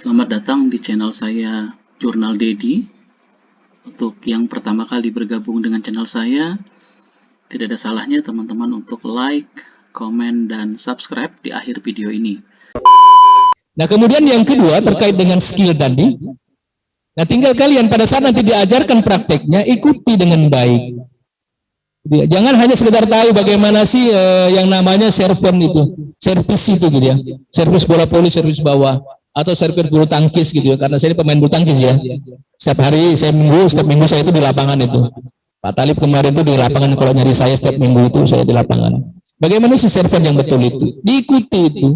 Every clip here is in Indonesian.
Selamat datang di channel saya Jurnal Dedi. Untuk yang pertama kali bergabung dengan channel saya, tidak ada salahnya teman-teman untuk like, komen, dan subscribe di akhir video ini. Nah, kemudian yang kedua terkait dengan skill tadi. Nah, tinggal kalian pada saat nanti diajarkan prakteknya, ikuti dengan baik. Jangan hanya sekedar tahu bagaimana sih yang namanya serven itu, servis itu gitu ya, servis bola voli, servis bawah, atau servis bulu tangkis gitu ya, karena saya ini pemain bulu tangkis ya. Setiap minggu saya itu di lapangan itu. Pak Talib kemarin itu di lapangan, kalau nyari saya setiap minggu itu saya di lapangan. Bagaimana sih serven yang betul itu? Diikuti itu.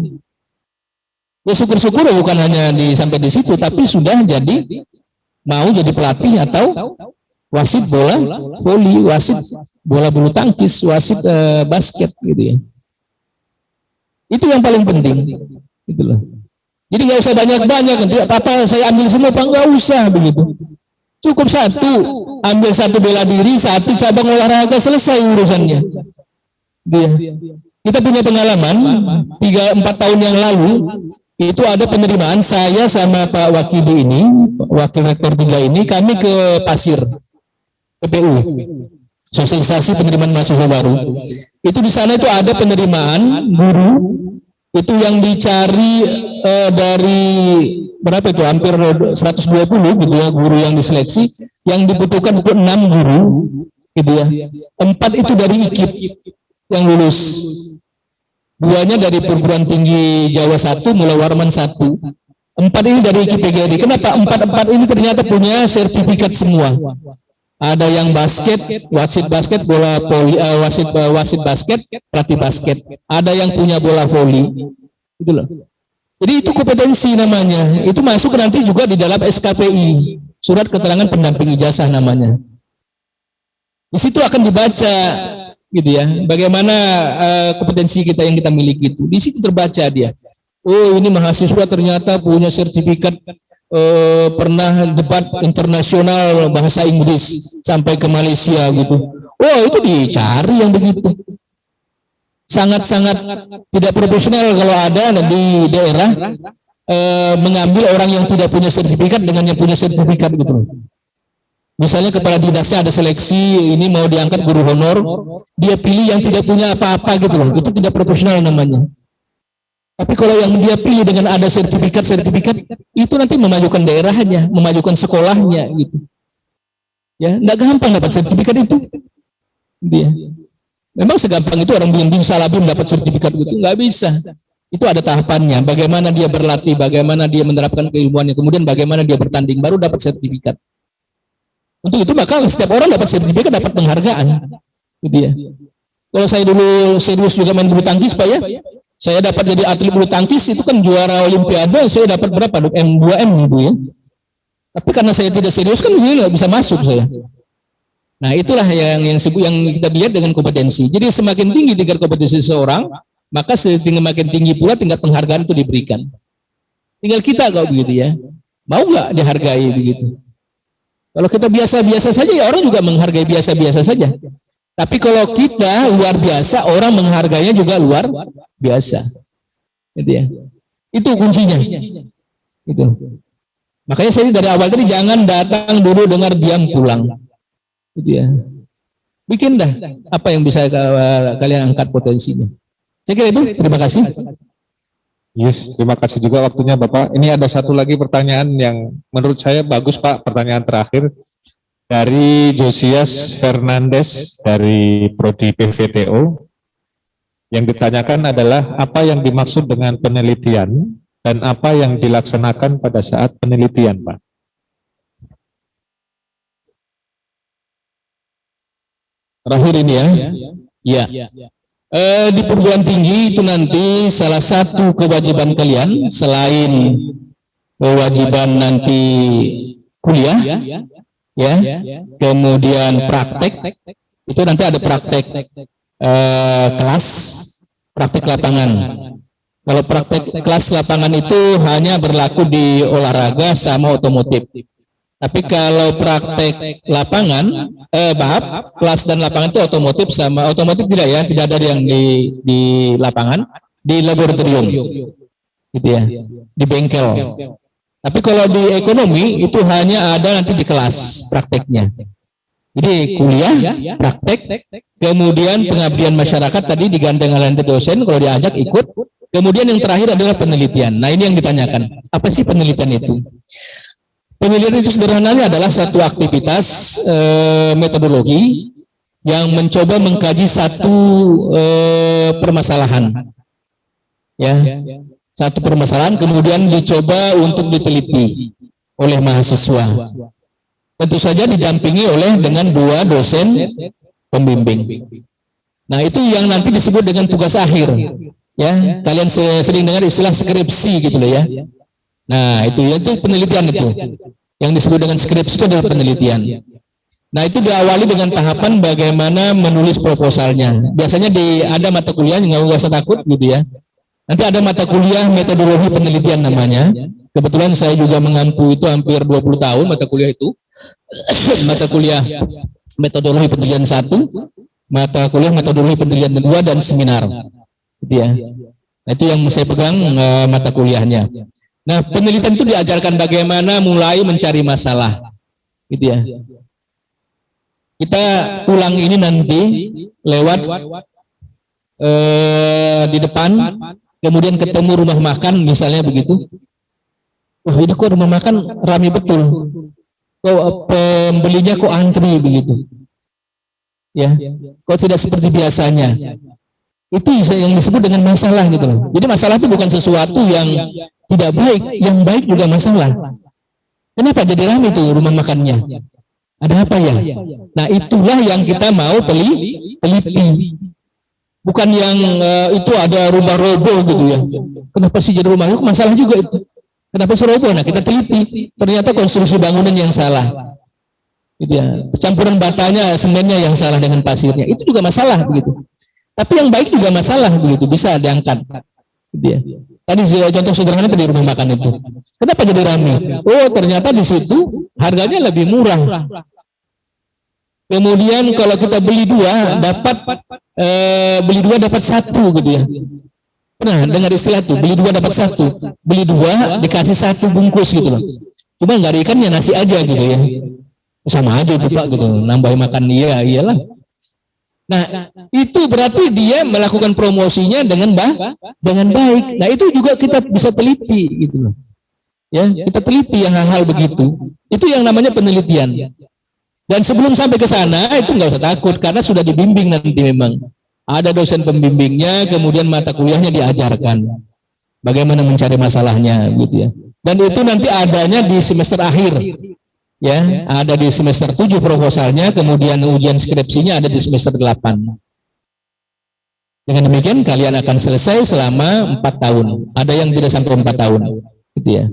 Ya syukur-syukur bukan hanya sampai di situ, tapi sudah jadi mau jadi pelatih atau wasit bola voli, wasit bola bulu tangkis, wasit basket gitu ya. Itu yang paling penting. Gitu loh. Jadi nggak usah banyak-banyak, nanti apa-apa saya ambil semua, Pak, nggak usah begitu. Cukup satu, ambil satu bela diri, satu cabang olahraga, selesai urusannya. Dia. Kita punya pengalaman 3-4 tahun yang lalu, itu ada penerimaan saya sama Pak Wakili ini, Wakil Rektor 3 ini, kami ke Pasir, PPU, sosialisasi penerimaan mahasiswa baru. Itu di sana itu ada penerimaan guru, itu yang dicari dari berapa itu, hampir 120 gitu ya, guru yang diseleksi, yang dibutuhkan itu 6 guru, gitu ya. 4 itu dari IKIP yang lulus. 2-nya dari perguruan tinggi Jawa 1, Mula Warman 1. 4 ini dari IKIPGRI. Kenapa 4 ini ternyata punya sertifikat semua? Ada yang basket, wasit basket, bola voli, wasit basket, pelatih basket. Ada yang punya bola voli. Gitu loh. Jadi itu kompetensi namanya. Itu masuk nanti juga di dalam SKPI, surat keterangan pendamping ijazah namanya. Di situ akan dibaca gitu ya, bagaimana kompetensi kita yang kita miliki itu. Di situ terbaca dia. Oh, ini mahasiswa ternyata punya sertifikat pernah debat internasional bahasa Inggris sampai ke Malaysia gitu. Oh, itu dicari yang begitu. Sangat-sangat tidak profesional kalau ada di daerah mengambil orang yang tidak punya sertifikat dengan yang punya sertifikat gitu. Misalnya kepala dinasnya ada seleksi, ini mau diangkat guru honor, dia pilih yang tidak punya apa-apa gitu loh, itu tidak proporsional namanya. Tapi kalau yang dia pilih dengan ada sertifikat, itu nanti memajukan daerahnya, memajukan sekolahnya gitu. Ya, enggak gampang dapat sertifikat itu. Dia. Memang segampang itu orang bimbing salabim dapat sertifikat gitu, enggak bisa. Itu ada tahapannya, bagaimana dia berlatih, bagaimana dia menerapkan keilmuannya, kemudian bagaimana dia bertanding, baru dapat sertifikat. Untuk itu maka setiap orang dapat sertifikat, dapat penghargaan, gitu ya. Kalau saya dulu serius juga main bulu tangkis, Pak ya, saya dapat jadi atlet bulu tangkis itu kan juara Olimpiade, saya dapat berapa? M2M gitu ya. Tapi karena saya tidak serius kan saya nggak bisa masuk saya. Nah itulah yang kita lihat dengan kompetensi. Jadi semakin tinggi tingkat kompetensi seseorang, maka semakin tinggi pula tingkat penghargaan itu diberikan. Tinggal kita kalau begitu ya, mau nggak dihargai begitu. Kalau kita biasa-biasa saja, ya orang juga menghargai biasa-biasa saja. Tapi kalau kita luar biasa, orang menghargainya juga luar biasa. Gitu ya. Itu kuncinya. Itu. Makanya saya dari awal tadi jangan datang dulu dengar diam pulang. Gitu ya. Bikin dah apa yang bisa kalian angkat potensinya. Saya kira itu. Terima kasih. Yes, terima kasih juga waktunya Bapak. Ini ada satu lagi pertanyaan yang menurut saya bagus Pak, pertanyaan terakhir dari Josias Fernandes dari Prodi PVTO. Yang ditanyakan adalah apa yang dimaksud dengan penelitian dan apa yang dilaksanakan pada saat penelitian, Pak. Terakhir ini ya. Ya. Di perguruan tinggi itu nanti salah satu kewajiban kalian selain kewajiban nanti kuliah ya, kemudian praktek, itu nanti ada praktek kelas, praktek lapangan. Kalau praktek kelas lapangan itu hanya berlaku di olahraga sama otomotif. Tapi kalau praktek lapangan, kelas dan lapangan itu otomotif sama otomotif tidak ya, tidak ada yang di lapangan, di laboratorium, gitu ya, di bengkel. Tapi kalau di ekonomi itu hanya ada nanti di kelas prakteknya. Jadi kuliah, praktek, kemudian pengabdian masyarakat tadi digandeng oleh dosen kalau diajak ikut. Kemudian yang terakhir adalah penelitian. Nah ini yang ditanyakan, apa sih penelitian itu? Penelitian itu sederhananya adalah satu aktivitas metodologi yang mencoba mengkaji satu permasalahan, ya, satu permasalahan kemudian dicoba untuk diteliti oleh mahasiswa. Tentu saja didampingi oleh dengan 2 dosen pembimbing. Nah itu yang nanti disebut dengan tugas akhir, ya. Kalian sering dengar istilah skripsi gitu loh ya. Nah itu penelitian itu. Yang disebut dengan skripsi itu adalah penelitian. Nah itu diawali dengan tahapan bagaimana menulis proposalnya. Biasanya ada mata kuliah, nggak usah takut gitu ya. Nanti ada mata kuliah metodologi penelitian namanya. Kebetulan saya juga mengampu itu hampir 20 tahun mata kuliah itu. Mata kuliah metodologi penelitian 1, mata kuliah metodologi penelitian 2 dan seminar. Gitu ya. Nah, itu yang saya pegang mata kuliahnya. Nah, penelitian itu diajarkan bagaimana mulai mencari masalah. Gitu ya. Kita ulang ini nanti lewat di depan, kemudian ketemu rumah makan misalnya begitu. Wah, ini kok rumah makan ramai betul. Kok pembelinya kok antri begitu. Ya. Kok tidak seperti biasanya. Itu yang disebut dengan masalah gitu loh. Jadi masalah itu bukan sesuatu yang tidak baik, yang baik juga masalah. Kenapa jadi ramai tuh rumah makannya? Ada apa ya? Nah, itulah yang kita mau teliti. Bukan yang itu ada rumah roboh gitu ya. Kenapa sih jadi rumah? Masalah juga itu. Kenapa sih roboh? Nah, kita teliti. Ternyata konstruksi bangunan yang salah. Gitu ya. Campuran batanya, semennya yang salah dengan pasirnya. Itu juga masalah begitu. Tapi yang baik juga masalah begitu, bisa diangkat. Gitu ya. Tadi contoh sederhana di rumah makan itu. Kenapa jadi ramai? Oh, ternyata di situ harganya lebih murah. Kemudian kalau kita beli 2 dapat 1 gitu ya. Pernah dengar istilah itu, beli 2 dapat 1. Beli 2 dikasih 1 bungkus gitu loh. Cuma nggak ada ikannya, nasi aja gitu ya. Sama aja itu Pak gitu, nambahin makan iyalah. Nah, itu berarti dia melakukan promosinya dengan baik. Nah, itu juga kita bisa teliti gitu loh. Ya, kita teliti yang hal-hal begitu. Itu yang namanya penelitian. Dan sebelum sampai ke sana itu nggak usah takut karena sudah dibimbing nanti memang. Ada dosen pembimbingnya, kemudian mata kuliahnya diajarkan bagaimana mencari masalahnya gitu ya. Dan itu nanti adanya di semester akhir. Ya, ada di semester 7 proposalnya, kemudian ujian skripsinya ada di semester 8. Dengan demikian kalian akan selesai selama 4 tahun. Ada yang tidak sampai 4 tahun. Gitu ya.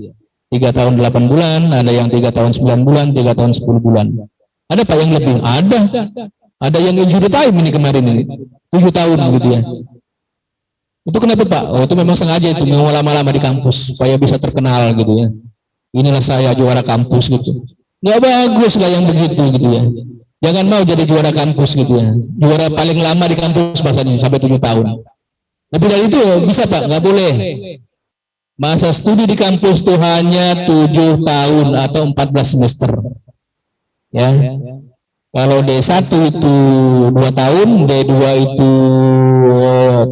3 tahun 8 bulan, ada yang 3 tahun 9 bulan, 3 tahun 10 bulan. Ada Pak yang lebih? Ada. Ada yang injury time ini kemarin ini. 7 tahun gitu ya. Itu kenapa Pak? Oh, itu memang sengaja itu mau lama-lama di kampus supaya bisa terkenal gitu ya. Inilah saya juara kampus gitu. Nggak bagus lah yang begitu gitu ya. Jangan mau jadi juara kampus gitu ya. Juara paling lama di kampus bahasanya sampai 7 tahun. Tapi dari itu bisa Pak, nggak boleh. Masa studi di kampus itu hanya 7 tahun atau 14 semester. Ya. Kalau D1 itu 2 tahun, D2 itu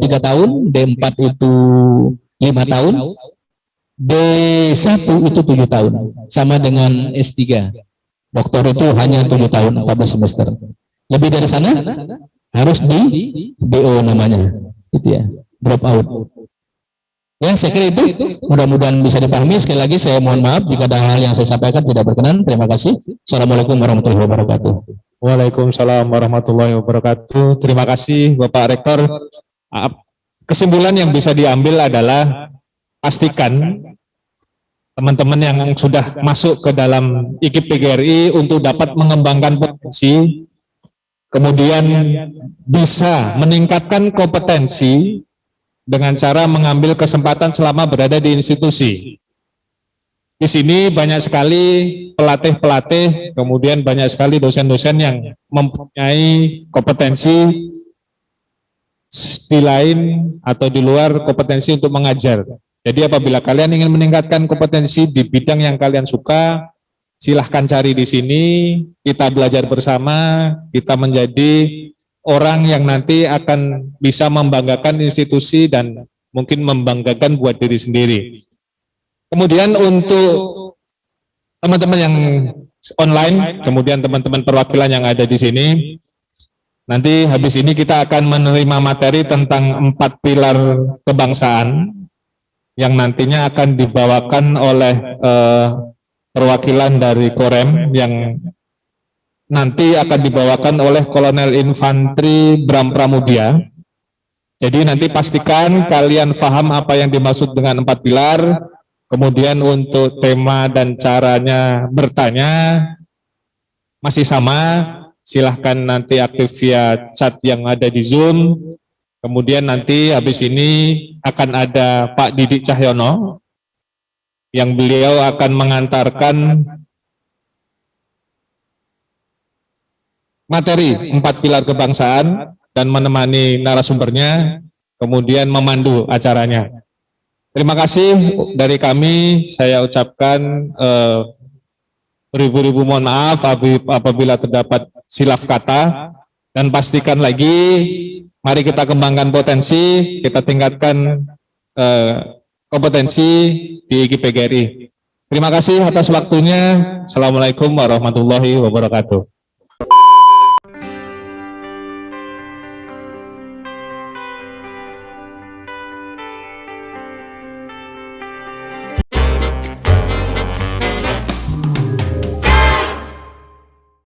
3 tahun, D4 itu 5 tahun, D1 itu 7 tahun. Sama dengan S3. Doktor itu hanya 7 tahun, 14 semester. Lebih dari sana harus di BO namanya. Itu ya, drop out. Ya, saya kira itu mudah-mudahan bisa dipahami. Sekali lagi saya mohon maaf jika ada hal yang saya sampaikan tidak berkenan. Terima kasih. Assalamualaikum warahmatullahi wabarakatuh. Waalaikumsalam warahmatullahi wabarakatuh. Terima kasih Bapak Rektor. Kesimpulan yang bisa diambil adalah pastikan teman-teman yang sudah masuk ke dalam IKIP PGRI untuk dapat mengembangkan potensi, kemudian bisa meningkatkan kompetensi dengan cara mengambil kesempatan selama berada di institusi. Di sini banyak sekali pelatih-pelatih, kemudian banyak sekali dosen-dosen yang mempunyai kompetensi di lain atau di luar kompetensi untuk mengajar. Jadi apabila kalian ingin meningkatkan kompetensi di bidang yang kalian suka, silahkan cari di sini, kita belajar bersama, kita menjadi orang yang nanti akan bisa membanggakan institusi dan mungkin membanggakan buat diri sendiri. Kemudian untuk teman-teman yang online, kemudian teman-teman perwakilan yang ada di sini, nanti habis ini kita akan menerima materi tentang 4 pilar kebangsaan yang nantinya akan dibawakan oleh perwakilan dari Korem yang nanti akan dibawakan oleh Kolonel Infanteri Bram Pramudia. Jadi nanti pastikan kalian paham apa yang dimaksud dengan 4 pilar. Kemudian untuk tema dan caranya bertanya masih sama, silahkan nanti aktif via chat yang ada di Zoom. Kemudian nanti habis ini akan ada Pak Didik Cahyono yang beliau akan mengantarkan materi 4 pilar kebangsaan dan menemani narasumbernya, kemudian memandu acaranya. Terima kasih dari kami, saya ucapkan beribu-ribu mohon maaf apabila terdapat silaf kata, dan pastikan lagi, mari kita kembangkan potensi, kita tingkatkan kompetensi di IGI PGRI. Terima kasih atas waktunya. Assalamualaikum warahmatullahi wabarakatuh.